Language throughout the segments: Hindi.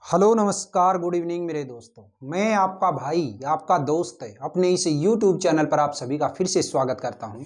हेलो नमस्कार गुड इवनिंग मेरे दोस्तों। मैं आपका भाई आपका दोस्त है अपने इस यूट्यूब चैनल पर आप सभी का फिर से स्वागत करता हूं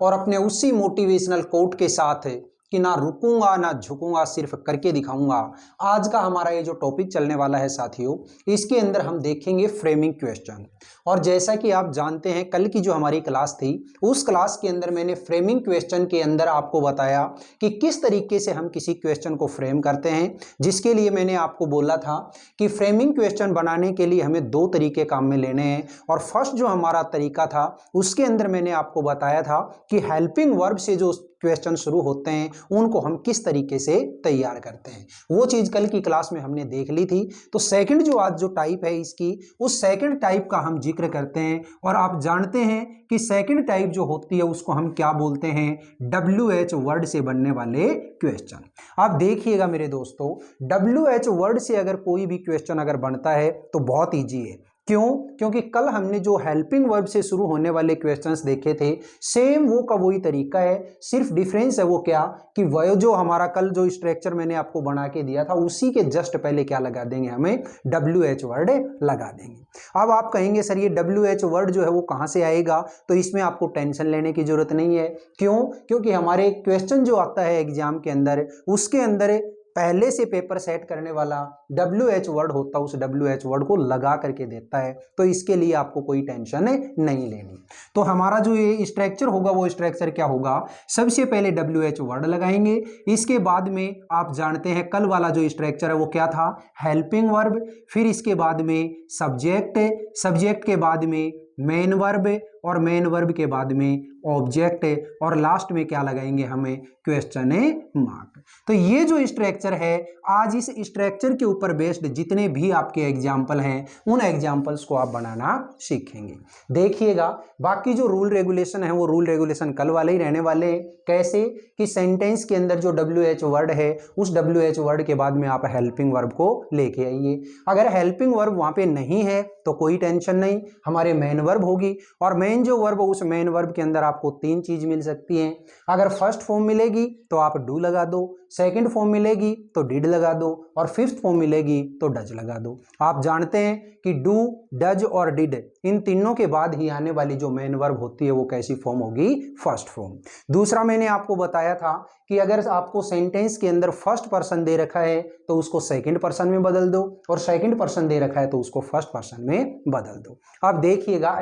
और अपने उसी मोटिवेशनल कोट के साथ कि ना रुकूंगा ना झुकूंगा, सिर्फ करके दिखाऊंगा। आज का हमारा ये जो टॉपिक चलने वाला है साथियों, इसके अंदर हम देखेंगे फ्रेमिंग क्वेश्चन। और जैसा कि आप जानते हैं, कल की जो हमारी क्लास थी उस क्लास के अंदर मैंने फ्रेमिंग क्वेश्चन के अंदर आपको बताया कि किस तरीके से हम किसी क्वेश्चन को फ्रेम करते हैं, जिसके लिए मैंने आपको बोला था कि फ्रेमिंग क्वेश्चन बनाने के लिए हमें दो तरीके काम में लेने हैं। और फर्स्ट जो हमारा तरीका था उसके अंदर मैंने आपको बताया था कि हेल्पिंग वर्ब से जो क्वेश्चन शुरू होते हैं उनको हम किस तरीके से तैयार करते हैं, वो चीज कल की क्लास में हमने देख ली थी। तो सेकंड जो आज जो टाइप है इसकी, उस सेकंड टाइप का हम जिक्र करते हैं। और आप जानते हैं कि सेकंड टाइप जो होती है उसको हम क्या बोलते हैं, WH वर्ड से बनने वाले क्वेश्चन। आप देखिएगा मेरे दोस्तों, WH वर्ड से अगर कोई भी क्वेश्चन अगर बनता है तो बहुत ईजी है। क्यों? क्योंकि कल हमने जो हेल्पिंग वर्ब से शुरू होने वाले क्वेश्चंस देखे थे, सेम वो का वही तरीका है। सिर्फ डिफरेंस है वो क्या कि वह जो हमारा कल जो स्ट्रक्चर मैंने आपको बना के दिया था उसी के जस्ट पहले क्या लगा देंगे, हमें WH वर्ड लगा देंगे। अब आप कहेंगे सर ये WH वर्ड जो है वो कहां से आएगा, तो इसमें आपको टेंशन लेने की जरूरत नहीं है। क्यों? क्योंकि हमारे क्वेश्चन जो आता है एग्जाम के अंदर, उसके अंदर पहले से पेपर सेट करने वाला WH वर्ड होता है, उस WH वर्ड को लगा करके देता है। तो इसके लिए आपको कोई टेंशन नहीं लेनी। तो हमारा जो ये स्ट्रक्चर होगा वो स्ट्रक्चर क्या होगा, सबसे पहले WH वर्ड लगाएंगे, इसके बाद में आप जानते हैं कल वाला जो स्ट्रक्चर है वो क्या था, हेल्पिंग वर्ब, फिर इसके बाद में सब्जेक्ट, सब्जेक्ट के बाद में मेन वर्ब, और मेन वर्ब के बाद में ऑब्जेक्ट, और लास्ट में क्या लगाएंगे, हमें क्वेश्चन मार्क। तो ये जो स्ट्रक्चर है, आज इस स्ट्रक्चर के ऊपर बेस्ड जितने भी आपके एग्जाम्पल हैं उन एग्जाम्पल्स को आप बनाना सीखेंगे। देखिएगा, बाकी जो रूल रेगुलेशन है वो रूल रेगुलेशन कल वाले ही रहने वाले हैं। कैसे कि सेंटेंस के अंदर जो WH वर्ड है उस WH वर्ड के बाद में आप हेल्पिंग वर्ब को लेके आइए। अगर हेल्पिंग वर्ब वहां पे नहीं है तो कोई टेंशन नहीं, हमारे मेन वर्ब होगी। और मेन जो वर्ब, उस मेन वर्ब के अंदर आपको तीन चीज मिल सकती हैं। अगर फर्स्ट फॉर्म मिलेगी तो आप डू लगा दो, सेकंड फॉर्म मिलेगी तो डिड लगा दो, और फिफ्थ फॉर्म मिलेगी तो डज लगा दो। आप जानते हैं कि डू, डज और डिड इन तीनों के बाद ही आने वाली जो मेन वर्ब होती है वो कैसी फॉर्म होगी, फर्स्ट फॉर्म। दूसरा मैंने आपको बताया था कि अगर आपको सेंटेंस के अंदर फर्स्ट पर्सन दे रखा है तो उसको सेकंड पर्सन में बदल दो, और सेकंड पर्सन दे रखा है तो उसको फर्स्ट पर्सन में बदल दो। अब देखिएगा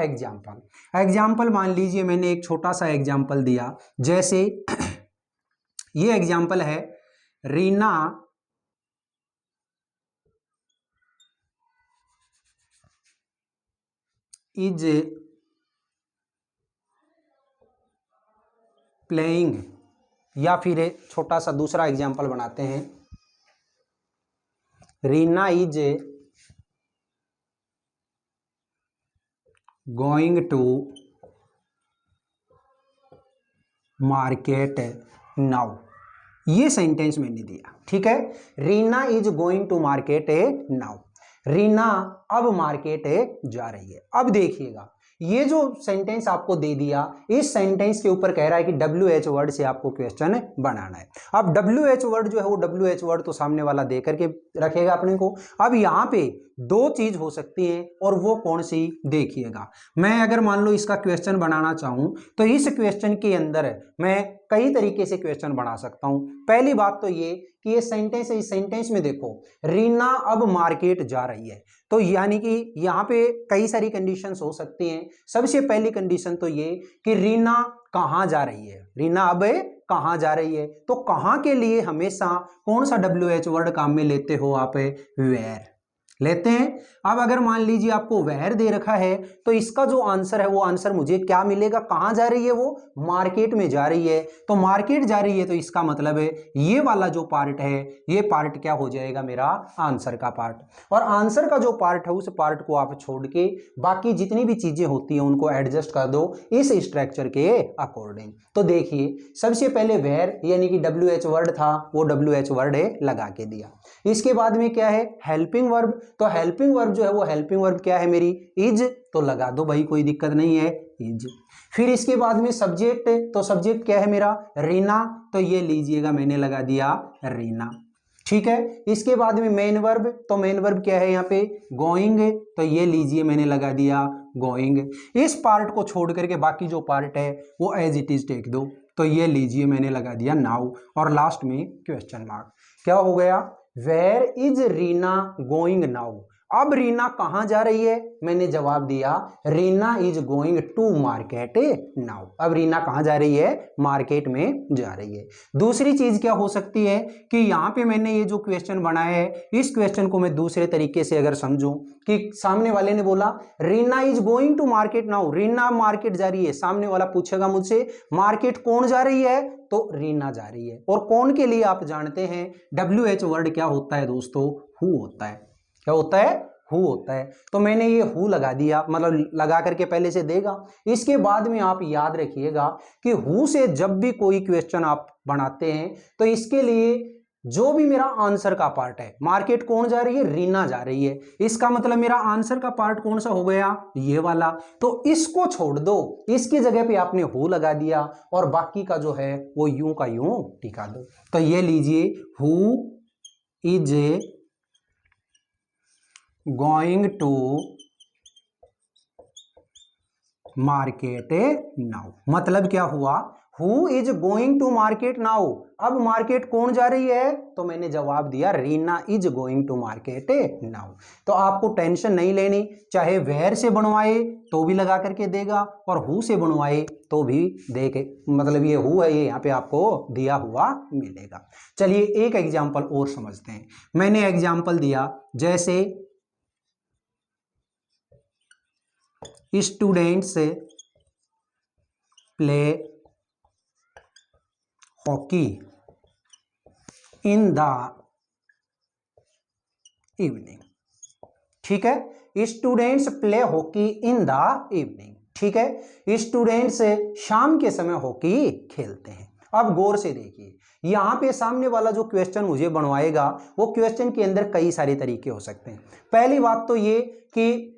एग्जाम्पल मान लीजिए मैंने एक छोटा सा एग्जाम्पल दिया, जैसे ये एग्जाम्पल है, रीना इज प्लेइंग, या फिर एक छोटा सा दूसरा एग्जाम्पल बनाते हैं, Reena is going to market now. ये सेंटेंस मैंने दिया, ठीक है। Reena is going to market now, Reena अब मार्केट जा रही है। अब देखिएगा, ये जो सेंटेंस आपको दे दिया, इस सेंटेंस के ऊपर कह रहा है कि WH वर्ड से आपको क्वेश्चन बनाना है। अब WH वर्ड जो है वो WH वर्ड तो सामने वाला दे करके रखेगा अपने को। अब यहाँ पे दो चीज हो सकती है, और वो कौन सी, देखिएगा। मैं अगर मान लो इसका क्वेश्चन बनाना चाहूं तो इस क्वेश्चन के अंदर मैं कई तरीके से क्वेश्चन बना सकता हूं। पहली बात तो ये कि ये सेंटेंस है, इस सेंटेंस में देखो रीना अब मार्केट जा रही है, तो यानी कि यहाँ पे कई सारी कंडीशंस हो सकती हैं। सबसे पहली कंडीशन तो ये कि रीना कहाँ जा रही है, रीना अब कहाँ जा रही है। तो कहाँ के लिए हमेशा कौन सा WH वर्ड काम में लेते हो आप, वेयर लेते हैं। अब अगर मान लीजिए आपको वेयर दे रखा है तो इसका जो आंसर है वो आंसर मुझे क्या मिलेगा, कहां जा रही है, वो मार्केट में जा रही है। तो मार्केट जा रही है तो इसका मतलब है ये वाला जो पार्ट है, ये पार्ट क्या हो जाएगा, मेरा आंसर का पार्ट। और आंसर का जो पार्ट है उस पार्ट को आप छोड़ के बाकी जितनी भी चीजें होती हैं उनको एडजस्ट कर दो इस स्ट्रक्चर के अकॉर्डिंग। तो देखिए, सबसे पहले वेयर यानी कि WH वर्ड था, वो WH वर्ड लगा के दिया। इसके बाद में क्या है, हेल्पिंग वर्ब। तो हेल्पिंग वर्ब जो है वो हेल्पिंग वर्ब क्या है मेरी, इज, तो लगा दो भाई, कोई दिक्कत नहीं है, इज। फिर इसके बाद में सब्जेक्ट, तो सब्जेक्ट क्या है मेरा, रीना, तो ये लीजिएगा मैंने लगा दिया रीना, ठीक है। इसके बाद में मेन वर्ब, तो मेन वर्ब क्या है यहाँ पे गोइंग, तो ये लीजिए मैंने लगा दिया गोइंग। इस पार्ट को छोड़ करके बाकी जो पार्ट है वो एज इट इज टेक दो, तो ये लीजिए मैंने लगा दिया नाउ, और लास्ट में क्वेश्चन मार्क। क्या हो गया, where is Reena going now. अब रीना कहां जा रही है, मैंने जवाब दिया Reena is going to market now. अब रीना कहां जा रही है, मार्केट में जा रही है। दूसरी चीज क्या हो सकती है कि यहां पे मैंने ये जो क्वेश्चन बनाया है, इस क्वेश्चन को मैं दूसरे तरीके से अगर समझूं कि सामने वाले ने बोला Reena is going to market now, Reena market जा रही है। सामने वाला पूछेगा मुझसे मार्केट कौन जा रही है, तो रीना जा रही है। और कौन के लिए आप जानते हैं WH वर्ड क्या होता है दोस्तों, हु होता है। क्या होता है, हु होता है। तो मैंने ये हु लगा दिया, मतलब लगा करके पहले से देगा। इसके बाद में आप याद रखिएगा कि हु से जब भी कोई क्वेश्चन आप बनाते हैं तो इसके लिए जो भी मेरा आंसर का पार्ट है, मार्केट कौन जा रही है, रीना जा रही है, इसका मतलब मेरा आंसर का पार्ट कौन सा हो गया, ये वाला। तो इसको छोड़ दो, इसकी जगह पे आपने हु लगा दिया और बाकी का जो है वो यूं का यूं टिका दो। तो ये लीजिए who is going to market now, मतलब क्या हुआ, who is going to market now. अब मार्केट कौन जा रही है, तो मैंने जवाब दिया Reena is going to market now. तो आपको टेंशन नहीं लेनी, चाहे वेयर से बनवाए तो भी लगा करके देगा और हु से बनवाए तो भी दे के, मतलब ये हु है, ये यहाँ पे आपको दिया हुआ मिलेगा। चलिए एक एग्जाम्पल और समझते हैं। मैंने एग्जाम्पल दिया जैसे students play hockey in the evening. ठीक है, students play hockey in the evening. ठीक है, स्टूडेंट्स शाम के समय हॉकी खेलते हैं। अब गौर से देखिए, यहां पे सामने वाला जो क्वेश्चन मुझे बनवाएगा वो क्वेश्चन के अंदर कई सारे तरीके हो सकते हैं। पहली बात तो ये कि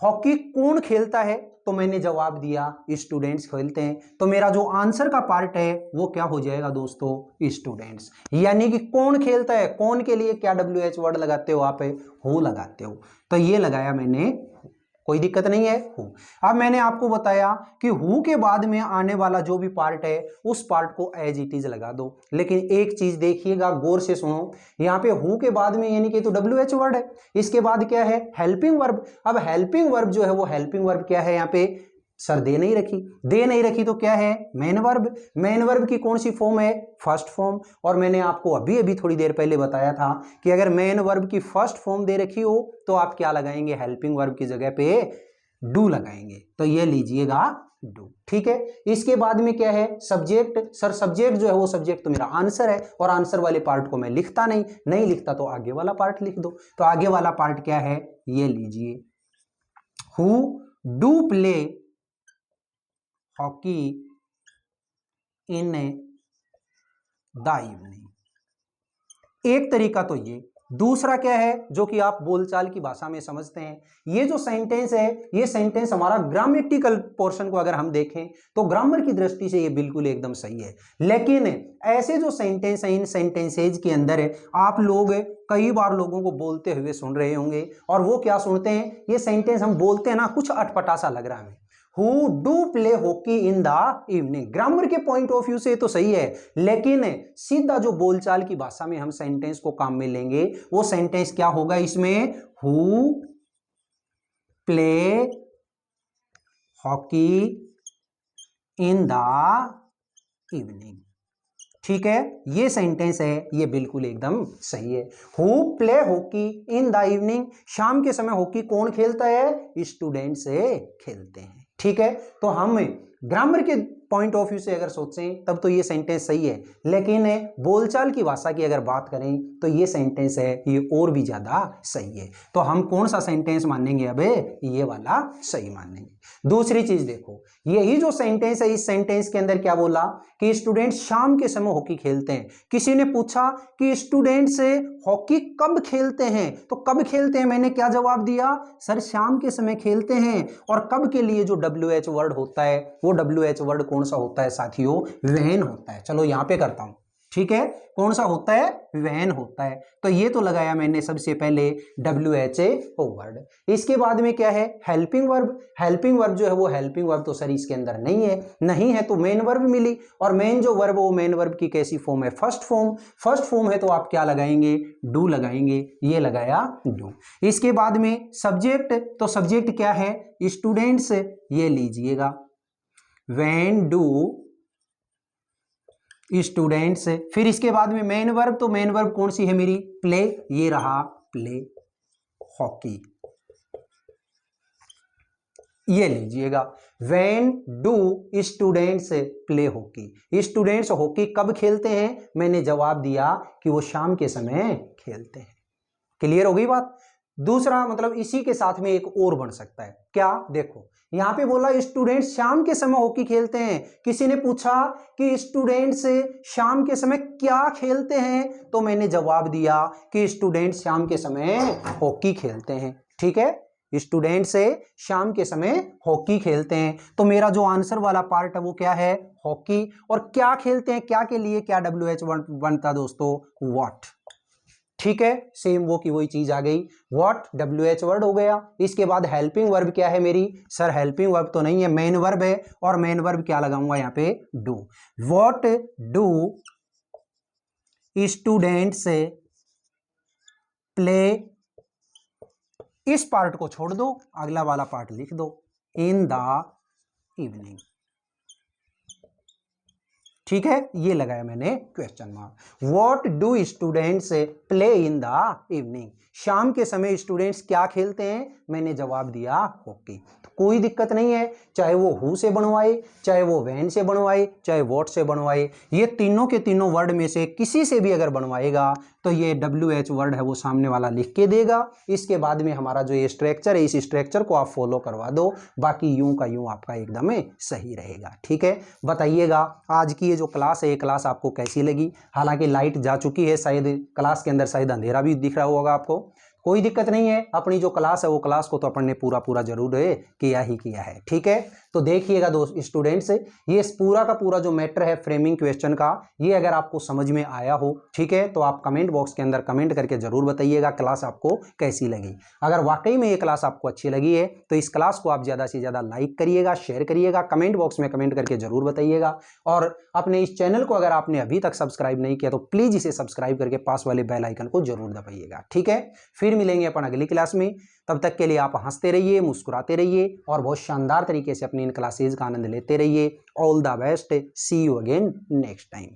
हॉकी कौन खेलता है, तो मैंने जवाब दिया स्टूडेंट्स खेलते हैं। तो मेरा जो आंसर का पार्ट है वो क्या हो जाएगा दोस्तों, स्टूडेंट्स। यानी कि कौन खेलता है, कौन के लिए क्या WH वर्ड लगाते हो आप, हु लगाते हो। तो ये लगाया मैंने, कोई दिक्कत नहीं है हु। अब मैंने आपको बताया कि हु के बाद में आने वाला जो भी पार्ट है उस पार्ट को एज इट इज लगा दो। लेकिन एक चीज देखिएगा, गौर से सुनो, यहाँ पे हु के बाद में यानी कि तो WH वर्ड है, इसके बाद क्या है, हेल्पिंग वर्ब। अब हेल्पिंग वर्ब जो है वो हेल्पिंग वर्ब क्या है, यहाँ पे सर दे नहीं रखी, दे नहीं रखी तो क्या है, मेन वर्ब। मेन वर्ब की कौन सी फॉर्म है, फर्स्ट फॉर्म। और मैंने आपको अभी अभी थोड़ी देर पहले बताया था कि अगर मेन वर्ब की फर्स्ट फॉर्म दे रखी हो तो आप क्या लगाएंगे, हेल्पिंग वर्ब की जगह पे डू लगाएंगे। तो ये लीजिएगा डू। ठीक है, इसके बाद में क्या है, सब्जेक्ट। सर सब्जेक्ट जो है वो सब्जेक्ट तो मेरा आंसर है और आंसर वाले पार्ट को मैं लिखता नहीं लिखता तो आगे वाला पार्ट लिख दो। तो आगे वाला पार्ट क्या है, ये लीजिए, who do play hockey in the evening. एक तरीका तो ये। दूसरा क्या है जो कि आप बोलचाल की भाषा में समझते हैं, ये जो सेंटेंस है, ये सेंटेंस हमारा ग्रामेटिकल पोर्शन को अगर हम देखें तो ग्रामर की दृष्टि से ये बिल्कुल एकदम सही है। लेकिन ऐसे जो सेंटेंस है, इन सेंटेंसेज के अंदर आप लोग कई बार लोगों को बोलते हुए सुन रहे होंगे और वो क्या सुनते हैं, ये सेंटेंस हम बोलते हैं ना, कुछ अटपटा सा लग रहा है हमें। Who do play hockey in the evening, grammar के पॉइंट ऑफ व्यू से तो सही है, लेकिन सीधा जो बोलचाल की भाषा में हम सेंटेंस को काम में लेंगे वो सेंटेंस क्या होगा इसमें, who play hockey in the evening. ठीक है, ये सेंटेंस है, ये बिल्कुल एकदम सही है। Who play hockey in the evening, शाम के समय हॉकी कौन खेलता है, स्टूडेंट से खेलते हैं। ठीक है, तो हम ग्रामर के पॉइंट ऑफ व्यू से अगर सोचें तब तो ये सेंटेंस सही है, लेकिन बोलचाल की भाषा की अगर बात करें तो ये सेंटेंस है ये और भी ज्यादा सही है। तो हम कौन सा सेंटेंस मानेंगे, अबे ये वाला सही मानेंगे। दूसरी चीज देखो, यही जो सेंटेंस है, इस सेंटेंस के अंदर क्या बोला कि स्टूडेंट शाम के समय हॉकी खेलते हैं। किसी ने पूछा कि स्टूडेंट से हॉकी कब खेलते हैं, तो कब खेलते हैं, मैंने क्या जवाब दिया, सर शाम के समय खेलते हैं। और कब के लिए जो WH वर्ड होता है वो WH वर्ड कौन सा होता है साथियों, व्हेन होता है। चलो यहां पे करता हूं, ठीक है, कौन सा होता है, वैन होता है। तो ये तो लगाया मैंने सबसे पहले WHO वर्ड। इसके बाद में क्या है, हेल्पिंग वर्ब। हेल्पिंग वर्ब जो है वो हेल्पिंग वर्ब तो सर इसके अंदर नहीं है तो मेन वर्ब मिली, और मेन जो वर्ब वो मेन वर्ब की कैसी फॉर्म है, फर्स्ट फॉर्म। फर्स्ट फॉर्म है तो आप क्या लगाएंगे, डू लगाएंगे, ये लगाया डू। इसके बाद में सब्जेक्ट, तो सब्जेक्ट क्या है, स्टूडेंट्स, ये लीजिएगा, व्हेन डू स्टूडेंट्स। फिर इसके बाद में मेन वर्ब, तो मेन वर्ब कौन सी है मेरी, प्ले, ये रहा प्ले हॉकी, ये लीजिएगा, when do students play hockey. Students hockey कब खेलते हैं, मैंने जवाब दिया कि वो शाम के समय खेलते हैं। क्लियर हो गई बात। दूसरा मतलब इसी के साथ में एक और बन सकता है, क्या, देखो यहां पे बोला स्टूडेंट्स शाम के समय हॉकी खेलते हैं। किसी ने पूछा कि स्टूडेंट्स शाम के समय क्या खेलते हैं, तो मैंने जवाब दिया कि स्टूडेंट्स शाम के समय हॉकी खेलते हैं। ठीक है, स्टूडेंट से शाम के समय हॉकी खेलते हैं। तो मेरा जो आंसर वाला पार्ट है वो क्या है, हॉकी। और क्या खेलते हैं, क्या के लिए, क्या WH बनता दोस्तों, व्हाट। ठीक है, सेम वो की वही चीज आ गई, व्हाट WH वर्ड हो गया। इसके बाद हेल्पिंग वर्ब क्या है मेरी, सर हेल्पिंग वर्ब तो नहीं है, मेन वर्ब है, और मेन वर्ब क्या लगाऊंगा यहाँ पे, do. What do students play, इस पार्ट को छोड़ दो, अगला वाला पार्ट लिख दो, इन द इवनिंग। ठीक है, ये लगाया मैंने question mark. What do students play in the evening, शाम के समय स्टूडेंट्स क्या खेलते हैं, मैंने जवाब दिया हॉकी। तो कोई दिक्कत नहीं है, चाहे वो हु से बनवाए, चाहे वो वैन से बनवाए, चाहे व्हाट से बनवाए, ये तीनों के तीनों वर्ड में से किसी से भी अगर बनवाएगा तो ये WH वर्ड है वो सामने वाला लिख के देगा। इसके बाद में हमारा जो ये स्ट्रक्चर है, इस स्ट्रक्चर को आप फॉलो करवा दो, बाकी यूं का यूं आपका एकदम सही रहेगा। ठीक है, बताइएगा आज की ये जो क्लास है, ये क्लास आपको कैसी लगी। हालांकि लाइट जा चुकी है, शायद क्लास के अंदर शायद अंधेरा भी दिख रहा होगा आपको, कोई दिक्कत नहीं है। अपनी जो क्लास है वो क्लास को तो अपन ने पूरा जरूर किया ही किया है। ठीक है, तो देखिएगा दोस्त स्टूडेंट्स, ये पूरा का पूरा जो मैटर है फ्रेमिंग क्वेश्चन का, ये अगर आपको समझ में आया हो, ठीक है, तो आप कमेंट बॉक्स के अंदर कमेंट करके जरूर बताइएगा क्लास आपको कैसी लगी। अगर वाकई में ये क्लास आपको अच्छी लगी है तो इस क्लास को आप ज़्यादा से ज़्यादा लाइक करिएगा, शेयर करिएगा, कमेंट बॉक्स में कमेंट करके जरूर बताइएगा। और अपने इस चैनल को अगर आपने अभी तक सब्सक्राइब नहीं किया तो प्लीज़ इसे सब्सक्राइब करके पास वाले बेल आइकन को जरूर दबाइएगा। ठीक है, फिर मिलेंगे अपन अगली क्लास में। तब तक के लिए आप हंसते रहिए, मुस्कुराते रहिए और बहुत शानदार तरीके से अपनी इन क्लासेज का आनंद लेते रहिए। All the best, see you again next time.